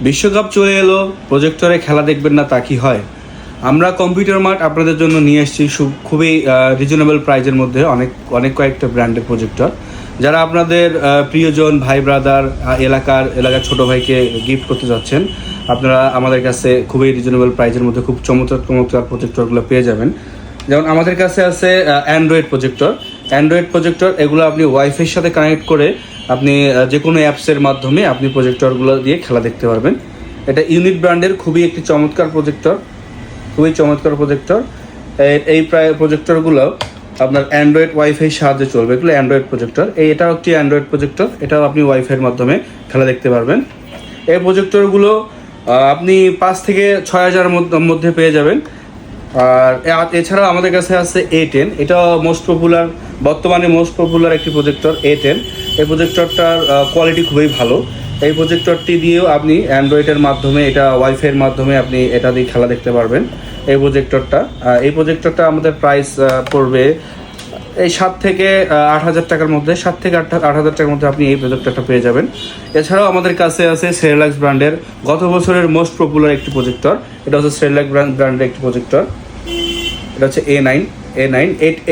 বিশ্বকাপ চলে এলো, প্রজেক্টরে খেলা দেখবেন না তা কি হয়? আমরা কম্পিউটার মার্ট আপনাদের জন্য নিয়ে এসেছি খুবই রিজনেবল প্রাইজের মধ্যে অনেক কয়েকটা ব্র্যান্ডের প্রজেক্টর, যারা আপনাদের প্রিয়জন ভাই ব্রাদার এলাকার ছোট ভাইকে গিফট করতে যাচ্ছেন। আপনারা আমাদের কাছে খুবই রিজনেবল প্রাইজের মধ্যে খুব চমৎকার প্রজেক্টরগুলো পেয়ে যাবেন। যেমন আমাদের কাছে আছে অ্যান্ড্রয়েড প্রজেক্টর। এগুলো আপনি ওয়াইফাইয়ের সাথে কানেক্ট করে আপনি যে কোনো অ্যাপসের মাধ্যমে আপনি প্রজেক্টরগুলো দিয়ে খেলা দেখতে পারবেন। এটা ইউনিট ব্র্যান্ডের খুবই চমৎকার প্রজেক্টর। এই প্রায় প্রজেক্টরগুলো আপনার অ্যান্ড্রয়েড ওয়াইফাইয়ের সাহায্যে চলবে। এগুলো অ্যান্ড্রয়েড প্রজেক্টর। এটাও একটি অ্যান্ড্রয়েড প্রজেক্টর, এটাও আপনি ওয়াইফাইয়ের মাধ্যমে খেলা দেখতে পারবেন। এই প্রজেক্টরগুলো আপনি 5 থেকে 6 হাজার মধ্যে পেয়ে যাবেন। আর এছাড়াও আমাদের কাছে আছে A10, এটা বর্তমানে মোস্ট পপুলার একটি প্রজেক্টর A10। এই প্রজেক্টরটার কোয়ালিটি খুবই ভালো। এই প্রজেক্টরটি দিয়েও আপনি অ্যান্ড্রয়েডের মাধ্যমে, এটা ওয়াইফাইয়ের মাধ্যমে আপনি এটা দিয়ে খেলা দেখতে পারবেন। এই প্রজেক্টরটা আমাদের প্রাইস পড়বে এই 7 থেকে 8 হাজার টাকার মধ্যে। 7 থেকে 8 হাজার টাকার মধ্যে আপনি এই প্রজেক্টরটা পেয়ে যাবেন। এছাড়াও আমাদের কাছে আছে সেরিলাক্স ব্র্যান্ডের গত বছরের মোস্ট পপুলার একটি প্রজেক্টর। এটা হচ্ছে সেরিলাক্স ব্র্যান্ডের একটি প্রজেক্টর। এটা হচ্ছে A9।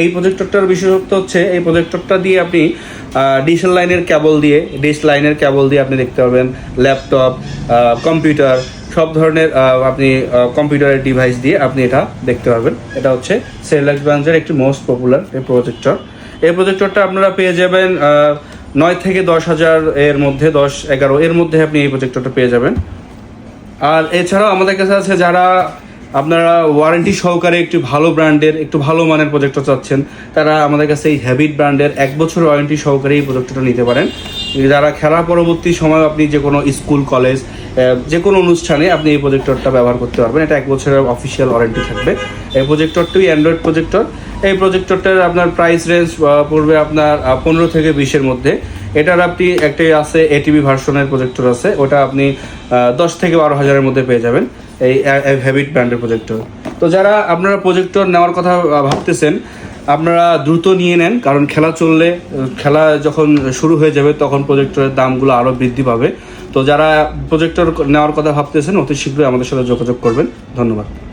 এই প্রজেক্টরটার বিশেষত্ব হচ্ছে এই প্রজেক্টরটা দিয়ে আপনি ডিশ লাইনের কেবল দিয়ে আপনি দেখতে পারবেন ল্যাপটপ, কম্পিউটার, সব ধরনের আপনি কম্পিউটারের ডিভাইস দিয়ে আপনি এটা দেখতে পারবেন। এটা হচ্ছে সেরিলাক্স ব্র্যান্ডের একটি মোস্ট পপুলার এই প্রজেক্টরটা আপনারা পেয়ে যাবেন 9 থেকে 10 হাজার এর মধ্যে, 10-11 এর মধ্যে আপনি এই প্রজেক্টরটা পেয়ে যাবেন। আর এছাড়াও আমাদের কাছে আছে যারা আপনারা ওয়ারেন্টি সহকারে একটু ভালো ব্র্যান্ডের, একটু ভালো মানের প্রজেক্টর চাচ্ছেন, তারা আমাদের কাছে এই হ্যাবিট ব্র্যান্ডের 1 বছর ওয়ারেন্টি সহকারে এই প্রজেক্টরটা নিতে পারেন। যারা খেলা পরবর্তী সময় আপনি যে কোনো স্কুল, কলেজ, যে কোনো অনুষ্ঠানে আপনি এই প্রজেক্টরটা ব্যবহার করতে পারবেন। এটা 1 বছরের অফিসিয়াল ওয়ারেন্টি থাকবে। এই প্রজেক্টরটি অ্যান্ড্রয়েড প্রজেক্টর। এই প্রজেক্টরটার আপনার প্রাইস রেঞ্জ পড়বে আপনার 15 থেকে 20-এর মধ্যে। এটার আপনি একটি আছে ATV ভার্সনের প্রজেক্টর আছে, ওটা আপনি 10 থেকে 12 হাজারের মধ্যে পেয়ে যাবেন এই হ্যাবিট ব্র্যান্ডের প্রজেক্টর। তো যারা আপনারা প্রজেক্টর নেওয়ার কথা ভাবতেছেন, আপনারা দ্রুত নিয়ে নেন, কারণ খেলা যখন শুরু হয়ে যাবে তখন প্রজেক্টরের দামগুলো আরও বৃদ্ধি পাবে। তো যারা প্রজেক্টর নেওয়ার কথা ভাবতেছেন অতি শীঘ্রই আমাদের সাথে যোগাযোগ করবেন। ধন্যবাদ।